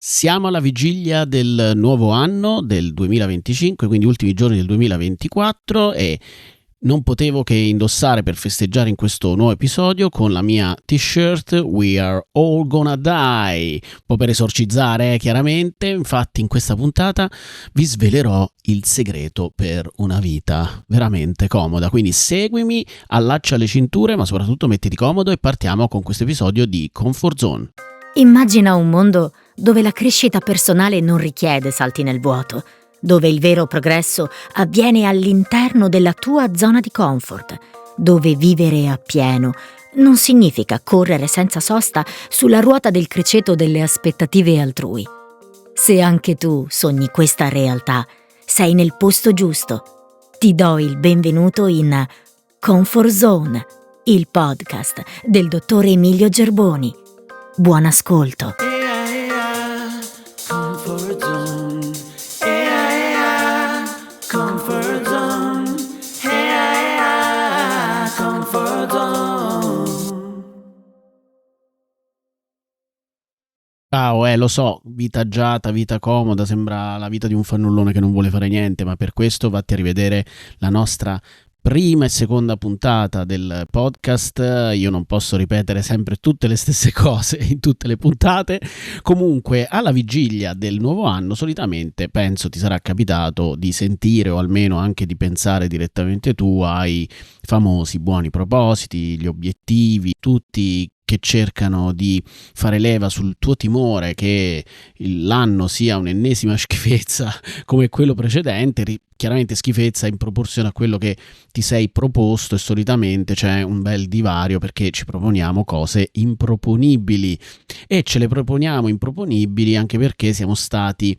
Siamo alla vigilia del nuovo anno, del 2025, quindi ultimi giorni del 2024, e non potevo che indossare per festeggiare in questo nuovo episodio con la mia t-shirt We Are All Gonna Die, un po' per esorcizzare chiaramente. Infatti in questa puntata vi svelerò il segreto per una vita veramente comoda, quindi seguimi, allaccia le cinture, ma soprattutto mettiti comodo e partiamo con questo episodio di Comfort Zone. Immagina un mondo dove la crescita personale non richiede salti nel vuoto, dove il vero progresso avviene all'interno della tua zona di comfort, dove vivere appieno non significa correre senza sosta sulla ruota del criceto delle aspettative altrui. Se anche tu sogni questa realtà, sei nel posto giusto. Ti do il benvenuto in Comfort Zone, il podcast del dottor Emilio Gerboni. Buon ascolto. Comfort Zone. Comfort Zone. Comfort Zone. Ciao, lo so, vita agiata, vita comoda, sembra la vita di un fannullone che non vuole fare niente, ma per questo vatti a rivedere la nostra prima e seconda puntata del podcast. Io non posso ripetere sempre tutte le stesse cose in tutte le puntate. Comunque, alla vigilia del nuovo anno, solitamente penso ti sarà capitato di sentire o almeno anche di pensare direttamente tu ai famosi buoni propositi, gli obiettivi, tutti che cercano di fare leva sul tuo timore che l'anno sia un'ennesima schifezza come quello precedente. Chiaramente schifezza in proporzione a quello che ti sei proposto, e solitamente c'è un bel divario perché ci proponiamo cose improponibili, e ce le proponiamo improponibili anche perché siamo stati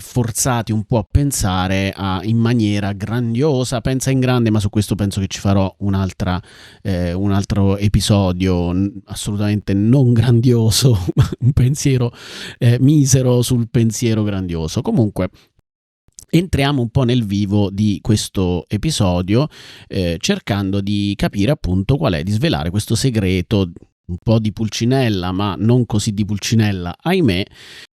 forzati un po' a pensare in maniera grandiosa. Pensa in grande, ma su questo penso che ci farò un altro episodio assolutamente non grandioso, un pensiero misero sul pensiero grandioso. Comunque, entriamo un po' nel vivo di questo episodio, cercando di capire appunto di svelare questo segreto un po' di pulcinella, ma non così di pulcinella, ahimè,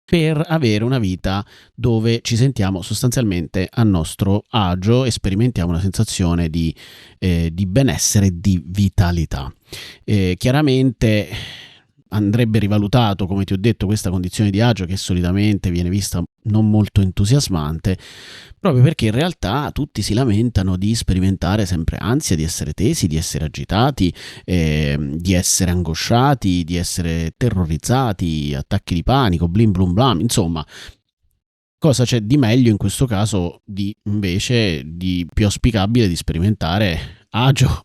per avere una vita dove ci sentiamo sostanzialmente a nostro agio e sperimentiamo una sensazione di benessere e di vitalità. Chiaramente andrebbe rivalutato, come ti ho detto, questa condizione di agio che solitamente viene vista non molto entusiasmante, proprio perché in realtà tutti si lamentano di sperimentare sempre ansia, di essere tesi, di essere agitati, di essere angosciati, di essere terrorizzati, attacchi di panico, blim blum blam, insomma. Cosa c'è di meglio in questo caso invece di più auspicabile di sperimentare agio,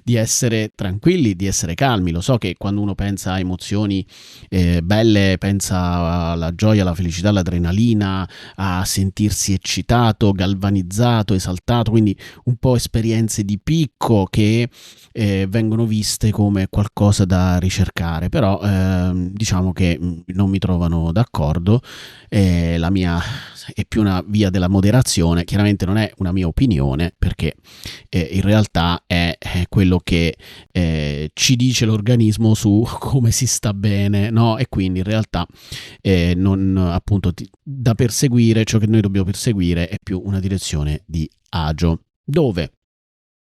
di essere tranquilli, di essere calmi? Lo so che quando uno pensa a emozioni belle, pensa alla gioia, alla felicità, all'adrenalina, a sentirsi eccitato, galvanizzato, esaltato, quindi un po' esperienze di picco che vengono viste come qualcosa da ricercare, però diciamo che non mi trovano d'accordo. La mia è più una via della moderazione, chiaramente non è una mia opinione, perché in realtà è quello che ci dice l'organismo su come si sta bene, no? E quindi in realtà non appunto da perseguire, ciò che noi dobbiamo perseguire è più una direzione di agio, dove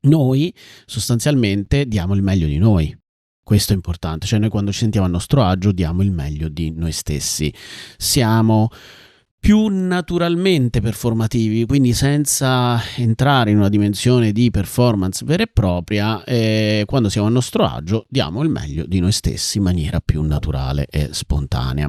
noi sostanzialmente diamo il meglio di noi. Questo è importante, cioè noi quando ci sentiamo a nostro agio diamo il meglio di noi stessi, siamo più naturalmente performativi, quindi senza entrare in una dimensione di performance vera e propria. Quando siamo a nostro agio diamo il meglio di noi stessi in maniera più naturale e spontanea.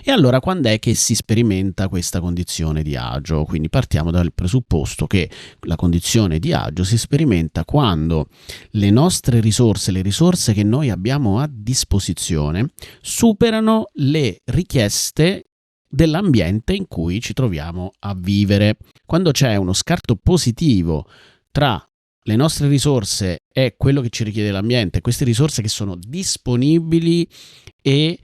E allora quando è che si sperimenta questa condizione di agio? Quindi partiamo dal presupposto che la condizione di agio si sperimenta quando le nostre risorse, le risorse che noi abbiamo a disposizione, superano le richieste dell'ambiente in cui ci troviamo a vivere. Quando c'è uno scarto positivo tra le nostre risorse e quello che ci richiede l'ambiente, queste risorse che sono disponibili e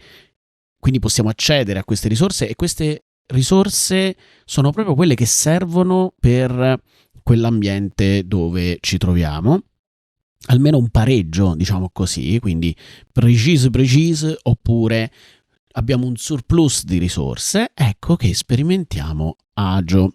quindi possiamo accedere a queste risorse, e queste risorse sono proprio quelle che servono per quell'ambiente dove ci troviamo, almeno un pareggio, diciamo così, quindi precise, oppure abbiamo un surplus di risorse, ecco che sperimentiamo agio.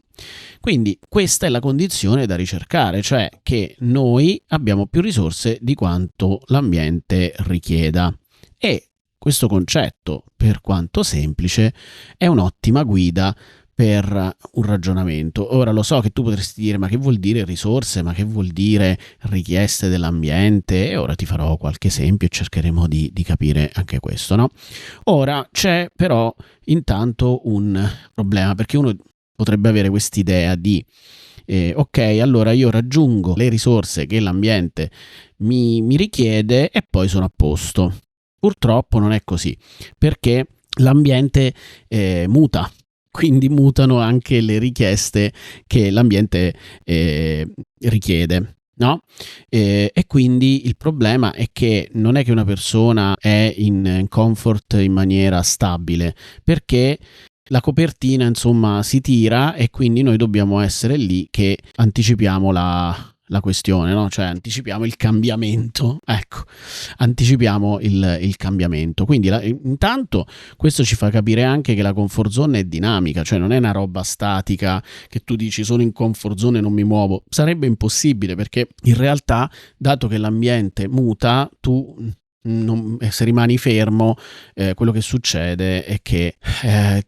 Quindi questa è la condizione da ricercare, cioè che noi abbiamo più risorse di quanto l'ambiente richieda. E questo concetto, per quanto semplice, è un'ottima guida per un ragionamento. Ora lo so che tu potresti dire: ma che vuol dire risorse? Ma che vuol dire richieste dell'ambiente? E ora ti farò qualche esempio e cercheremo di capire anche questo, no? Ora c'è però intanto un problema, perché uno potrebbe avere quest'idea di ok, allora io raggiungo le risorse che l'ambiente mi richiede e poi sono a posto. Purtroppo non è così, perché l'ambiente muta, quindi mutano anche le richieste che l'ambiente richiede, no? E quindi il problema è che non è che una persona è in comfort in maniera stabile, perché la copertina insomma si tira e quindi noi dobbiamo essere lì che anticipiamo la questione, no? Cioè anticipiamo il cambiamento, ecco, anticipiamo il cambiamento. Quindi intanto questo ci fa capire anche che la comfort zone è dinamica, cioè non è una roba statica che tu dici sono in comfort zone e non mi muovo. Sarebbe impossibile, perché in realtà, dato che l'ambiente muta, tu se rimani fermo, quello che succede è che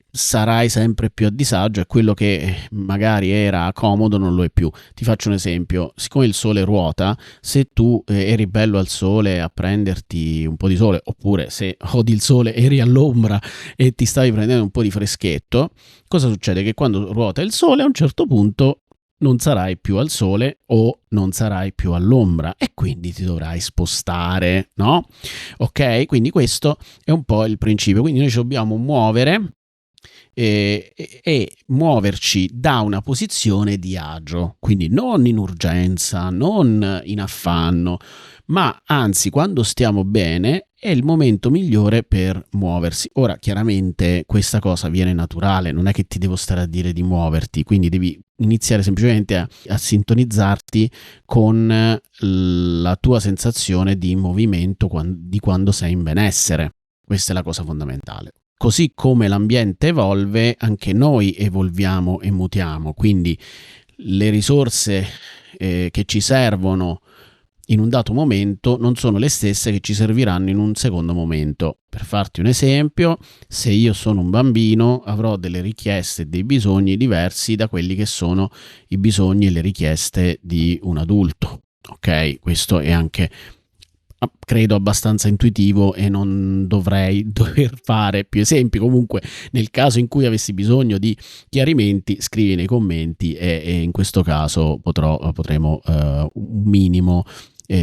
sarai sempre più a disagio e quello che magari era comodo non lo è più. Ti faccio un esempio: siccome il sole ruota, se tu eri bello al sole a prenderti un po' di sole, oppure se odi il sole eri all'ombra e ti stavi prendendo un po' di freschetto, cosa succede? Che quando ruota il sole a un certo punto non sarai più al sole o non sarai più all'ombra e quindi ti dovrai spostare, no? Ok? Quindi questo è un po' il principio. Quindi noi ci dobbiamo muovere e muoverci da una posizione di agio, quindi non in urgenza, non in affanno, ma anzi quando stiamo bene è il momento migliore per muoversi. Ora chiaramente questa cosa viene naturale, non è che ti devo stare a dire di muoverti, quindi devi iniziare semplicemente a sintonizzarti con la tua sensazione di movimento di quando sei in benessere. Questa è la cosa fondamentale. Così come l'ambiente evolve, anche noi evolviamo e mutiamo, quindi le risorse che ci servono in un dato momento non sono le stesse che ci serviranno in un secondo momento. Per farti un esempio, se io sono un bambino avrò delle richieste e dei bisogni diversi da quelli che sono i bisogni e le richieste di un adulto. Ok, questo è anche credo abbastanza intuitivo e non dovrei dover fare più esempi. Comunque nel caso in cui avessi bisogno di chiarimenti scrivi nei commenti e in questo caso potremo un minimo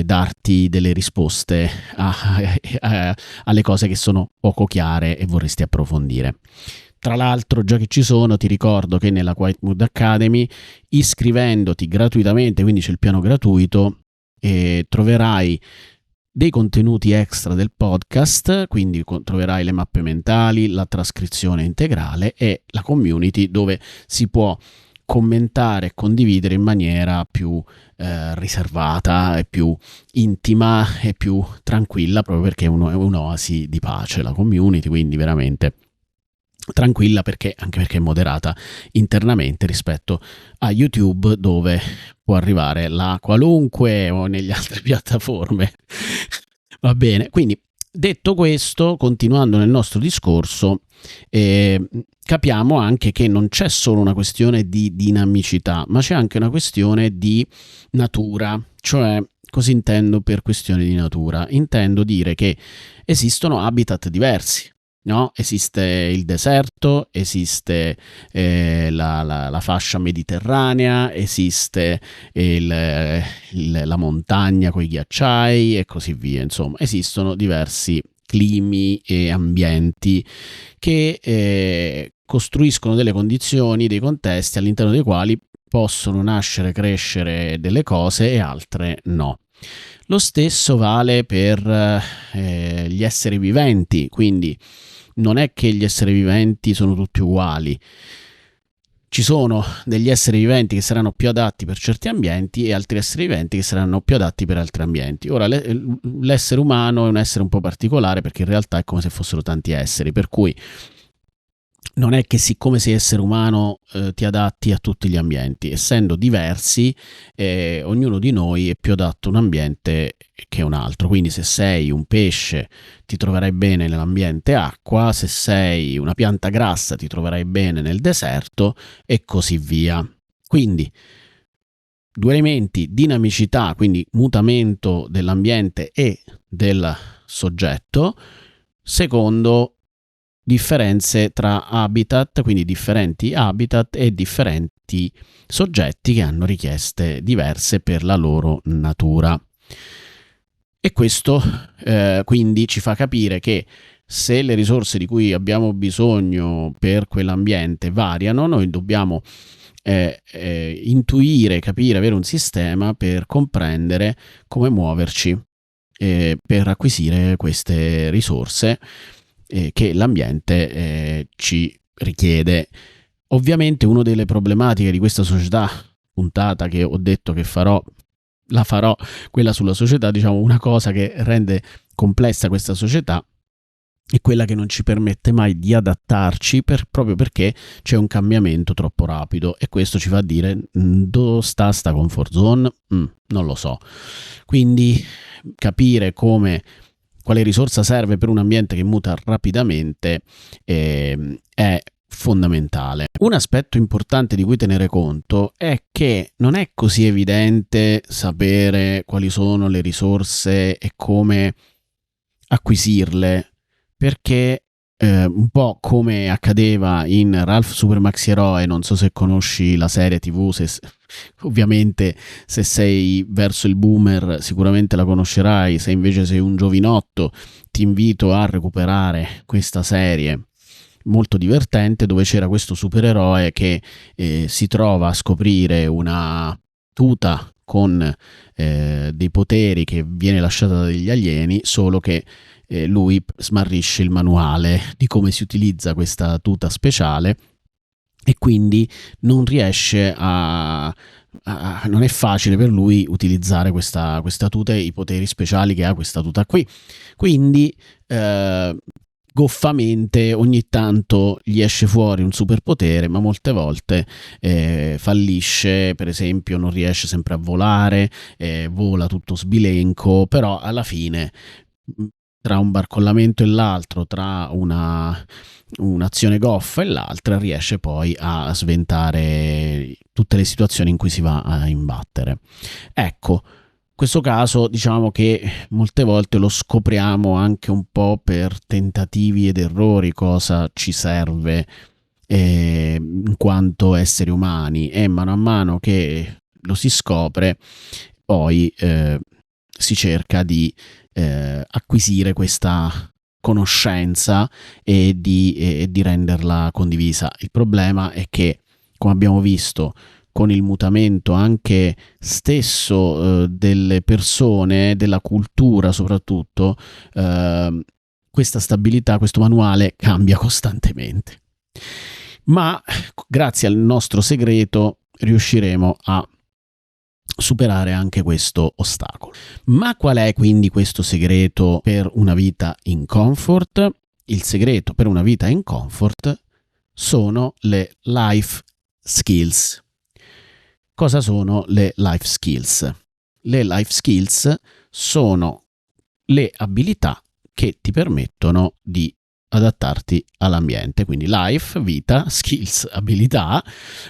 darti delle risposte alle cose che sono poco chiare e vorresti approfondire. Tra l'altro, già che ci sono, ti ricordo che nella Quiet Mood Academy, iscrivendoti gratuitamente, quindi c'è il piano gratuito, troverai dei contenuti extra del podcast, quindi troverai le mappe mentali, la trascrizione integrale e la community dove si può commentare e condividere in maniera più riservata e più intima e più tranquilla, proprio perché è un'oasi di pace la community, quindi veramente tranquilla, anche perché è moderata internamente rispetto a YouTube, dove può arrivare la qualunque o negli altre piattaforme. Va bene, quindi detto questo, continuando nel nostro discorso, capiamo anche che non c'è solo una questione di dinamicità, ma c'è anche una questione di natura. Cioè, cosa intendo per questione di natura? Intendo dire che esistono habitat diversi. No? Esiste il deserto, esiste la fascia mediterranea, esiste la montagna con i ghiacciai e così via. Insomma, esistono diversi climi e ambienti che costruiscono delle condizioni, dei contesti all'interno dei quali possono nascere, crescere delle cose e altre no. Lo stesso vale per gli esseri viventi, quindi non è che gli esseri viventi sono tutti uguali. ci sono degli esseri viventi che saranno più adatti per certi ambienti e altri esseri viventi che saranno più adatti per altri ambienti. Ora, l'essere umano è un essere un po' particolare perché in realtà è come se fossero tanti esseri, per cui non è che siccome sei essere umano ti adatti a tutti gli ambienti. Essendo diversi, ognuno di noi è più adatto a un ambiente che un altro. Quindi se sei un pesce ti troverai bene nell'ambiente acqua, se sei una pianta grassa ti troverai bene nel deserto e così via. Quindi due elementi: dinamicità, quindi mutamento dell'ambiente e del soggetto. Secondo, differenze tra habitat, quindi differenti habitat e differenti soggetti che hanno richieste diverse per la loro natura. E questo quindi ci fa capire che se le risorse di cui abbiamo bisogno per quell'ambiente variano, noi dobbiamo intuire, capire, avere un sistema per comprendere come muoverci per acquisire queste risorse che l'ambiente ci richiede. Ovviamente una delle problematiche di questa società, puntata che ho detto che farò, quella sulla società, diciamo, una cosa che rende complessa questa società è quella che non ci permette mai di adattarci proprio perché c'è un cambiamento troppo rapido, e questo ci fa dire dove sta comfort zone? Non lo so. Quindi capire quale risorsa serve per un ambiente che muta rapidamente è fondamentale. Un aspetto importante di cui tenere conto è che non è così evidente sapere quali sono le risorse e come acquisirle, perché un po' come accadeva in Ralph Super Maxi Eroe, non so se conosci la serie TV, ovviamente se sei verso il boomer sicuramente la conoscerai, se invece sei un giovinotto ti invito a recuperare questa serie molto divertente, dove c'era questo supereroe che si trova a scoprire una tuta con dei poteri che viene lasciata dagli alieni, solo che lui smarrisce il manuale di come si utilizza questa tuta speciale e quindi non riesce non è facile per lui utilizzare questa tuta e i poteri speciali che ha questa tuta qui. Quindi goffamente ogni tanto gli esce fuori un superpotere, ma molte volte fallisce. Per esempio non riesce sempre a volare, vola tutto sbilenco, però alla fine tra un barcollamento e l'altro, tra un'azione goffa e l'altra, riesce poi a sventare tutte le situazioni in cui si va a imbattere. Ecco, in questo caso diciamo che molte volte lo scopriamo anche un po' per tentativi ed errori cosa ci serve in quanto esseri umani, e mano a mano che lo si scopre poi si cerca di acquisire questa conoscenza e di renderla condivisa. Il problema è che, come abbiamo visto, con il mutamento anche stesso delle persone, della cultura soprattutto, questa stabilità, questo manuale cambia costantemente. Ma grazie al nostro segreto riusciremo a superare anche questo ostacolo. Ma qual è quindi questo segreto per una vita in comfort? Il segreto per una vita in comfort sono le life skills. Cosa sono le life skills? Le life skills sono le abilità che ti permettono di adattarti all'ambiente, quindi life, vita, skills, abilità,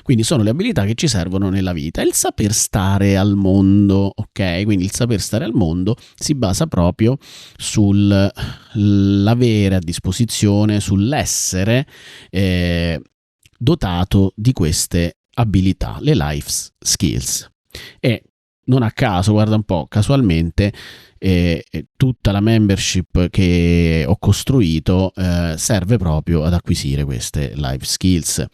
quindi sono le abilità che ci servono nella vita. Il saper stare al mondo, ok? Quindi il saper stare al mondo si basa proprio sull'avere a disposizione, sull'essere dotato di queste abilità, le life skills. E non a caso, guarda un po', casualmente tutta la membership che ho costruito serve proprio ad acquisire queste life skills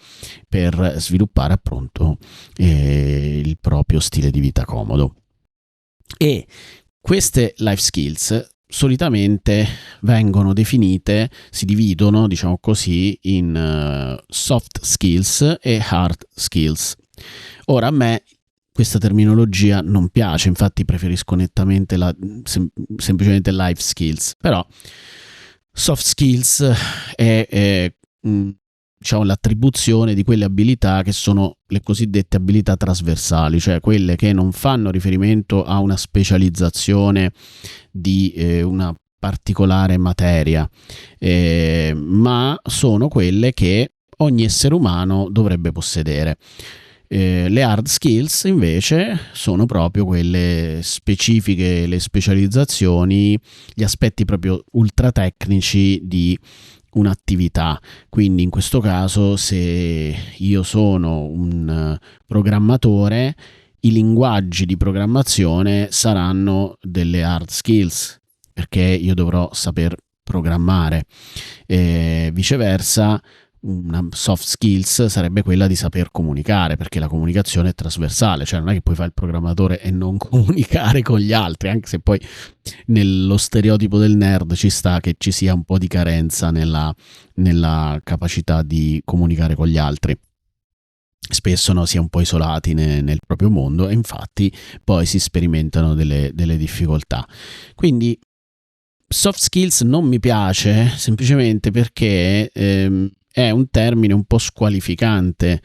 per sviluppare appunto il proprio stile di vita comodo. E queste life skills solitamente vengono definite, si dividono, diciamo così, in soft skills e hard skills. Ora, a me questa terminologia non piace, infatti preferisco nettamente semplicemente life skills, però soft skills è diciamo, l'attribuzione di quelle abilità che sono le cosiddette abilità trasversali, cioè quelle che non fanno riferimento a una specializzazione di una particolare materia, ma sono quelle che ogni essere umano dovrebbe possedere. Le hard skills invece sono proprio quelle specifiche, le specializzazioni, gli aspetti proprio ultra tecnici di un'attività. Quindi in questo caso, se io sono un programmatore, i linguaggi di programmazione saranno delle hard skills, perché io dovrò saper programmare. Viceversa, una soft skills sarebbe quella di saper comunicare, perché la comunicazione è trasversale, cioè non è che puoi fare il programmatore e non comunicare con gli altri, anche se poi nello stereotipo del nerd ci sta che ci sia un po' di carenza nella capacità di comunicare con gli altri. Spesso si è un po' isolati nel proprio mondo, e infatti poi si sperimentano delle difficoltà. Quindi soft skills non mi piace semplicemente perché è un termine un po' squalificante.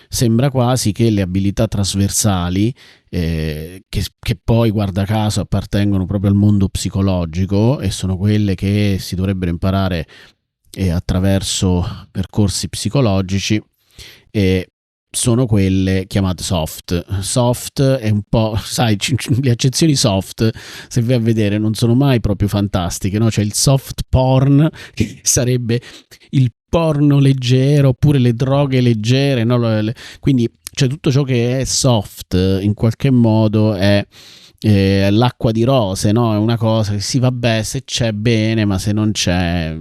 Sembra quasi che le abilità trasversali, che poi guarda caso appartengono proprio al mondo psicologico e sono quelle che si dovrebbero imparare attraverso percorsi psicologici, sono quelle chiamate soft. Soft è un po', sai, le accezioni soft, se vai a vedere, non sono mai proprio fantastiche, no? C'è il soft porn, che sarebbe il porno leggero, oppure le droghe leggere, no? Quindi c'è tutto ciò che è soft, in qualche modo è l'acqua di rose, no? È una cosa che sì, vabbè, se c'è bene, ma se non c'è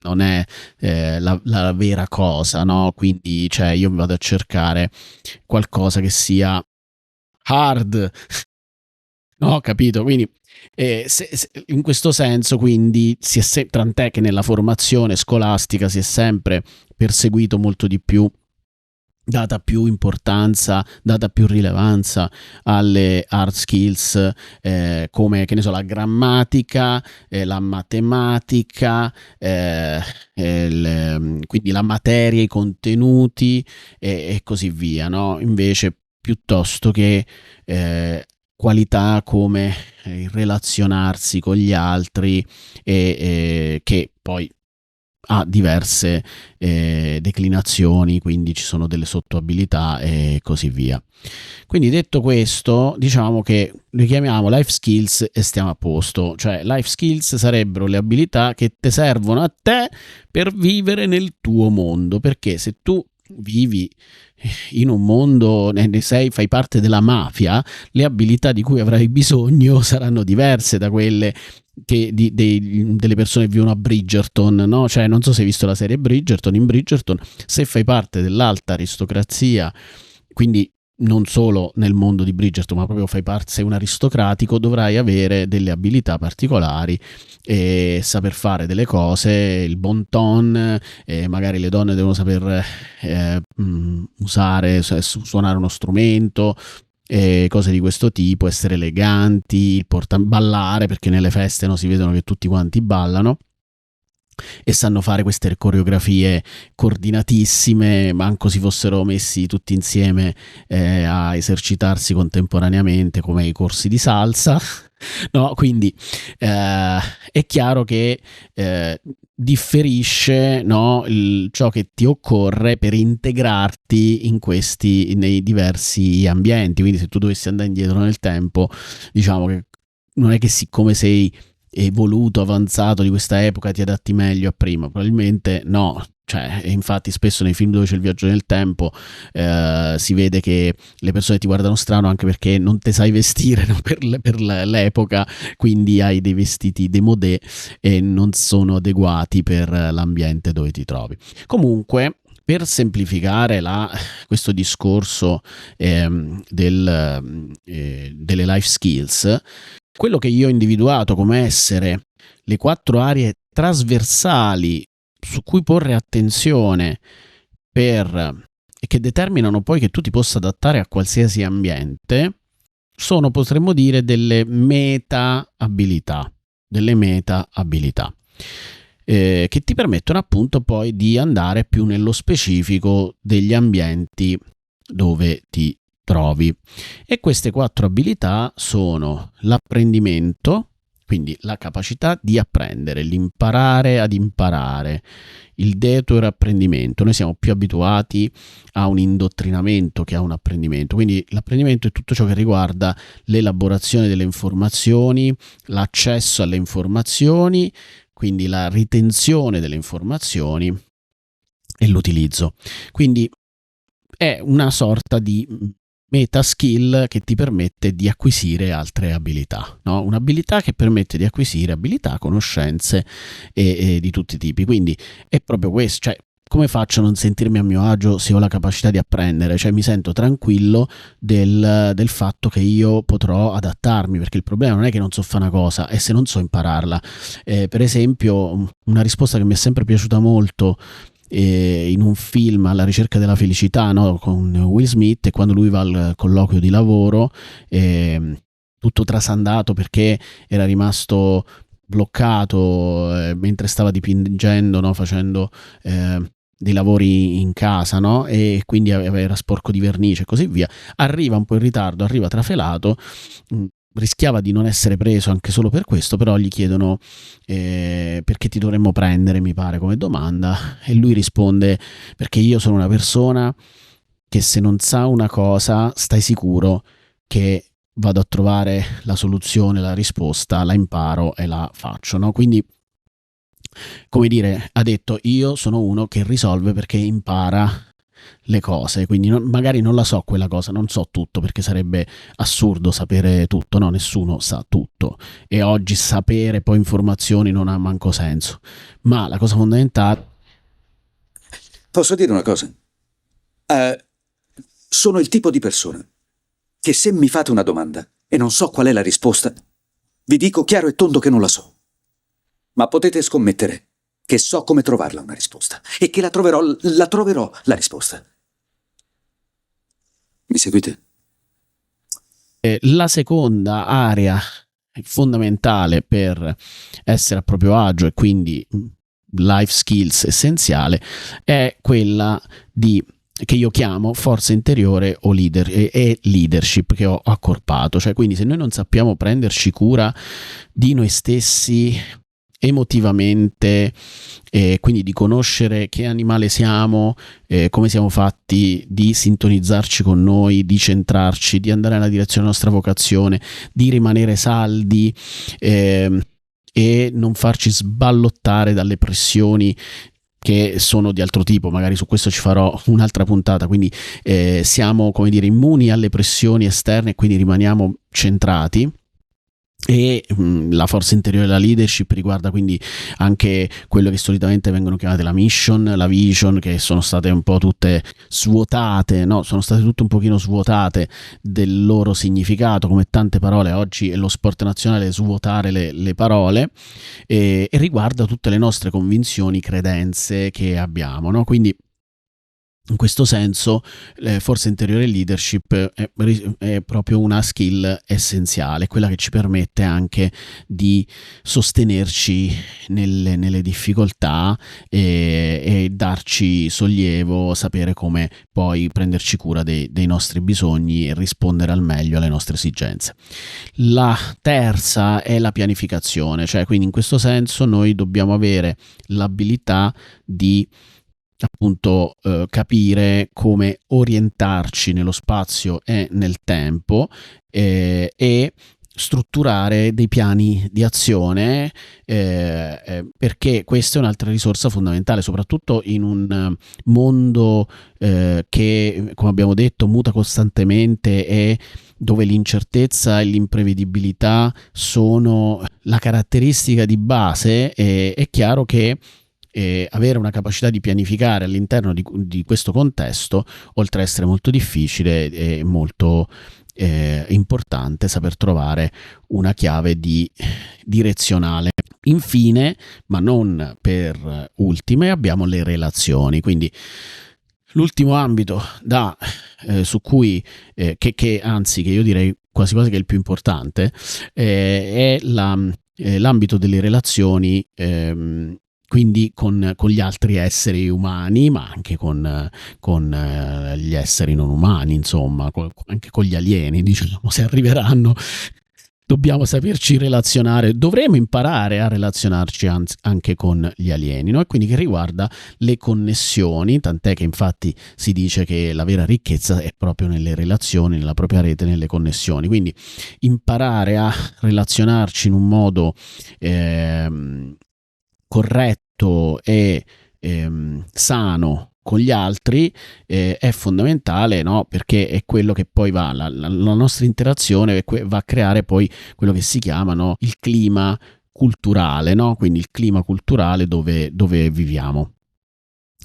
non è la vera cosa, no? Quindi cioè, io vado a cercare qualcosa che sia hard, no? Capito? Quindi in questo senso, quindi, tant'è che nella formazione scolastica si è sempre perseguito molto di più, data più importanza, data più rilevanza alle hard skills, come, che ne so, la grammatica, la matematica, quindi la materia, i contenuti e così via, no? Invece piuttosto che qualità come il relazionarsi con gli altri, che poi ha diverse declinazioni, quindi ci sono delle sottoabilità e così via. Quindi, detto questo, diciamo che le chiamiamo life skills e stiamo a posto. Cioè, life skills sarebbero le abilità che ti servono a te per vivere nel tuo mondo, perché se tu vivi in un mondo, fai parte della mafia, le abilità di cui avrai bisogno saranno diverse da quelle che delle persone che vivono a Bridgerton, no? Cioè, non so se hai visto la serie Bridgerton. In Bridgerton, se fai parte dell'alta aristocrazia, quindi non solo nel mondo di Bridgerton, ma proprio fai parte, sei un aristocratico, dovrai avere delle abilità particolari e saper fare delle cose, il bon ton, magari le donne devono saper usare, suonare uno strumento, cose di questo tipo, essere eleganti, ballare, perché nelle feste, no, si vedono che tutti quanti ballano e sanno fare queste coreografie coordinatissime, manco si fossero messi tutti insieme a esercitarsi contemporaneamente come i corsi di salsa. No, quindi è chiaro che differisce, no, ciò che ti occorre per integrarti nei diversi ambienti. Quindi se tu dovessi andare indietro nel tempo, diciamo che non è che siccome sei evoluto, avanzato di questa epoca ti adatti meglio a prima, probabilmente no. Cioè, infatti spesso nei film dove c'è il viaggio nel tempo si vede che le persone ti guardano strano anche perché non te sai vestire, no? per l'epoca, quindi hai dei vestiti démodé e non sono adeguati per l'ambiente dove ti trovi. Comunque, per semplificare questo discorso delle life skills, quello che io ho individuato come essere le 4 aree trasversali su cui porre attenzione e che determinano poi che tu ti possa adattare a qualsiasi ambiente, sono, potremmo dire, delle meta abilità, che ti permettono appunto poi di andare più nello specifico degli ambienti dove ti trovi. E queste 4 abilità sono l'apprendimento, quindi la capacità di apprendere, l'imparare ad imparare, il detour apprendimento. Noi siamo più abituati a un indottrinamento che a un apprendimento, quindi l'apprendimento è tutto ciò che riguarda l'elaborazione delle informazioni, l'accesso alle informazioni, quindi la ritenzione delle informazioni e l'utilizzo. Quindi è una sorta di meta skill che ti permette di acquisire altre abilità, no? Un'abilità che permette di acquisire abilità, conoscenze e di tutti i tipi. Quindi è proprio questo, cioè come faccio a non sentirmi a mio agio se ho la capacità di apprendere? Cioè mi sento tranquillo del fatto che io potrò adattarmi, perché il problema non è che non so fare una cosa, è se non so impararla. Per esempio, una risposta che mi è sempre piaciuta molto in un film, Alla ricerca della felicità, no? Con Will Smith, e quando lui va al colloquio di lavoro, tutto trasandato perché era rimasto bloccato mentre stava dipingendo, no? Facendo dei lavori in casa, no? E quindi era sporco di vernice e così via. Arriva un po' in ritardo, arriva trafelato, rischiava di non essere preso anche solo per questo, però gli chiedono perché ti dovremmo prendere, mi pare, come domanda, e lui risponde: perché io sono una persona che se non sa una cosa, stai sicuro che vado a trovare la soluzione, la risposta, la imparo e la faccio, no? Quindi, come dire, ha detto: io sono uno che risolve perché impara le cose, quindi magari non la so quella cosa, non so tutto, perché sarebbe assurdo sapere tutto, no? Nessuno sa tutto e oggi sapere poi informazioni non ha manco senso, ma la cosa fondamentale... Posso dire una cosa? Sono il tipo di persona che se mi fate una domanda e non so qual è la risposta, vi dico chiaro e tondo che non la so. Ma potete scommettere che so come trovarla una risposta e che la troverò la risposta. Mi seguite? La seconda area fondamentale per essere a proprio agio e quindi life skills essenziale è quella che io chiamo forza interiore o leadership, che ho accorpato. Cioè, quindi se noi non sappiamo prenderci cura di noi stessi emotivamente, quindi di conoscere che animale siamo, come siamo fatti, di sintonizzarci con noi, di centrarci, di andare nella direzione della nostra vocazione, di rimanere saldi e non farci sballottare dalle pressioni che sono di altro tipo. Magari su questo ci farò un'altra puntata. Quindi siamo, come dire, immuni alle pressioni esterne e quindi rimaniamo centrati. E la forza interiore della leadership riguarda quindi anche quello che solitamente vengono chiamate la mission, la vision, che sono state un po' tutte svuotate, no? Sono state tutte un pochino svuotate del loro significato, come tante parole. Oggi è lo sport nazionale svuotare le parole, e riguarda tutte le nostre convinzioni, credenze che abbiamo, no? Quindi in questo senso forza interiore leadership è proprio una skill essenziale, quella che ci permette anche di sostenerci nelle difficoltà e darci sollievo, sapere come poi prenderci cura dei nostri bisogni e rispondere al meglio alle nostre esigenze. La terza è la pianificazione, cioè quindi in questo senso noi dobbiamo avere l'abilità di appunto capire come orientarci nello spazio e nel tempo e strutturare dei piani di azione, perché questa è un'altra risorsa fondamentale, soprattutto in un mondo che, come abbiamo detto, muta costantemente e dove l'incertezza e l'imprevedibilità sono la caratteristica di base. È chiaro che avere una capacità di pianificare all'interno di questo contesto, oltre a essere molto difficile, è molto importante saper trovare una chiave direzionale. Infine, ma non per ultime, abbiamo le relazioni. Quindi l'ultimo ambito su cui che io direi quasi quasi che è il più importante, è l'ambito delle relazioni, quindi con gli altri esseri umani, ma anche con gli esseri non umani, insomma, anche con gli alieni, diciamo, se arriveranno. Dobbiamo saperci relazionare, dovremo imparare a relazionarci anche con gli alieni, no? E quindi che riguarda le connessioni, tant'è che infatti si dice che la vera ricchezza è proprio nelle relazioni, nella propria rete, nelle connessioni. Quindi imparare a relazionarci in un modo corretto e sano con gli altri è fondamentale, no? Perché è quello che poi la nostra interazione va a creare poi quello che si chiama, no? Il clima culturale, no? Quindi il clima culturale dove viviamo.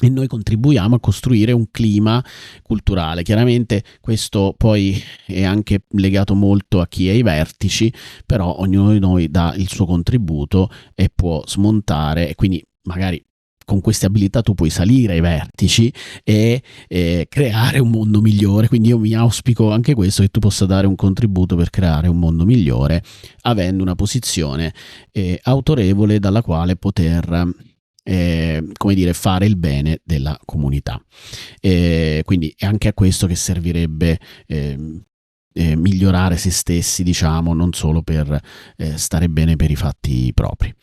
E noi contribuiamo a costruire un clima culturale. Chiaramente questo poi è anche legato molto a chi è ai vertici, però ognuno di noi dà il suo contributo e può smontare, e quindi magari con queste abilità tu puoi salire ai vertici e creare un mondo migliore. Quindi io mi auspico anche questo, che tu possa dare un contributo per creare un mondo migliore, avendo una posizione autorevole dalla quale poter fare il bene della comunità. Quindi è anche a questo che servirebbe migliorare se stessi, diciamo, non solo per stare bene per i fatti propri.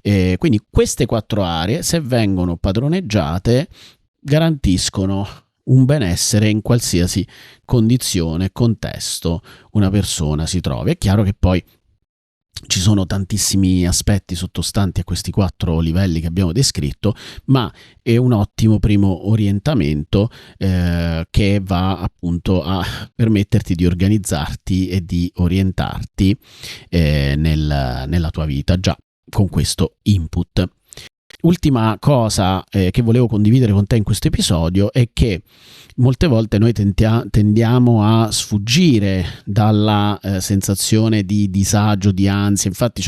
Quindi queste 4 aree, se vengono padroneggiate, garantiscono un benessere in qualsiasi condizione, contesto una persona si trovi. È chiaro che poi ci sono tantissimi aspetti sottostanti a questi 4 livelli che abbiamo descritto, ma è un ottimo primo orientamento che va appunto a permetterti di organizzarti e di orientarti nella tua vita già con questo input. Ultima cosa che volevo condividere con te in questo episodio è che molte volte noi tendiamo a sfuggire dalla sensazione di disagio, di ansia. Infatti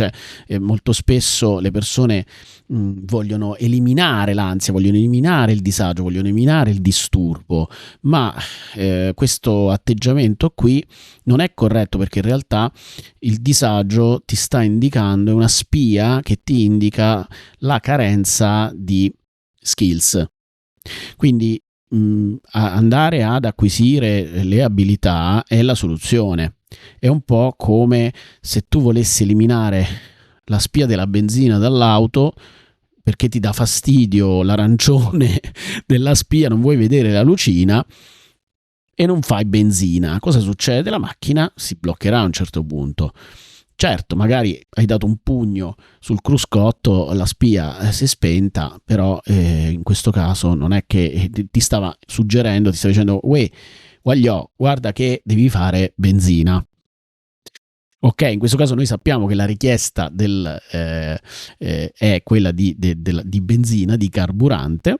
molto spesso le persone vogliono eliminare l'ansia, vogliono eliminare il disagio, vogliono eliminare il disturbo, ma questo atteggiamento qui non è corretto, perché in realtà il disagio ti sta indicando, è una spia che ti indica la carenza di skills. Quindi andare ad acquisire le abilità è la soluzione. È un po' come se tu volessi eliminare la spia della benzina dall'auto perché ti dà fastidio l'arancione della spia, non vuoi vedere la lucina e non fai benzina. Cosa succede? La macchina si bloccherà a un certo punto. Certo, magari hai dato un pugno sul cruscotto, la spia si è spenta, però in questo caso non è che ti stava suggerendo, ti stava dicendo uè, guarda che devi fare benzina. Ok, in questo caso noi sappiamo che la richiesta è quella di benzina, di carburante,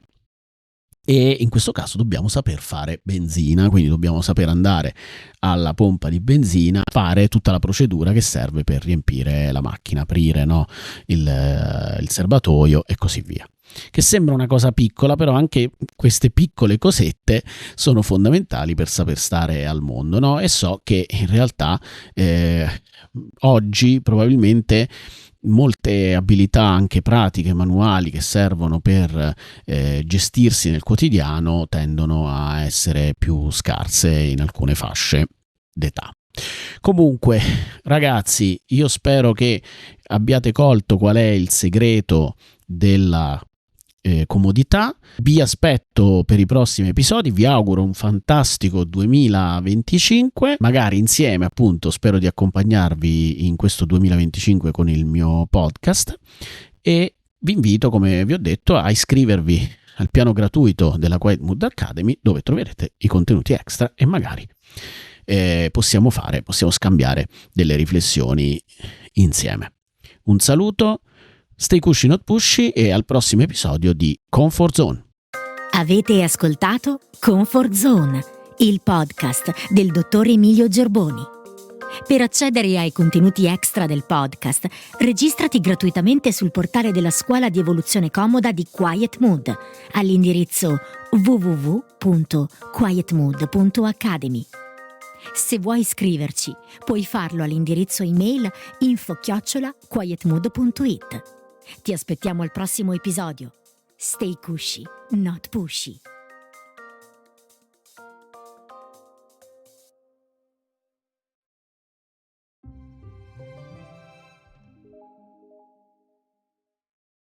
e in questo caso dobbiamo saper fare benzina, quindi dobbiamo saper andare alla pompa di benzina, fare tutta la procedura che serve per riempire la macchina, aprire, no, il serbatoio e così via. Che sembra una cosa piccola, però anche queste piccole cosette sono fondamentali per saper stare al mondo, no? E so che in realtà oggi probabilmente molte abilità anche pratiche, manuali, che servono per gestirsi nel quotidiano tendono a essere più scarse in alcune fasce d'età. Comunque, ragazzi, io spero che abbiate colto qual è il segreto della comodità. Vi aspetto per i prossimi episodi, vi auguro un fantastico 2025, magari insieme, appunto, spero di accompagnarvi in questo 2025 con il mio podcast, e vi invito, come vi ho detto, a iscrivervi al piano gratuito della Quiet Mood Academy, dove troverete i contenuti extra e magari possiamo scambiare delle riflessioni insieme. Un saluto. Stay cushy not pushy, e al prossimo episodio di Comfort Zone. Avete ascoltato Comfort Zone, il podcast del dottor Emilio Gerboni. Per accedere ai contenuti extra del podcast, registrati gratuitamente sul portale della Scuola di Evoluzione Comoda di Quiet Mood all'indirizzo www.quietmood.academy. Se vuoi iscriverci, puoi farlo all'indirizzo email info@quietmood.it. Ti aspettiamo al prossimo episodio. Stay cushy, not pushy.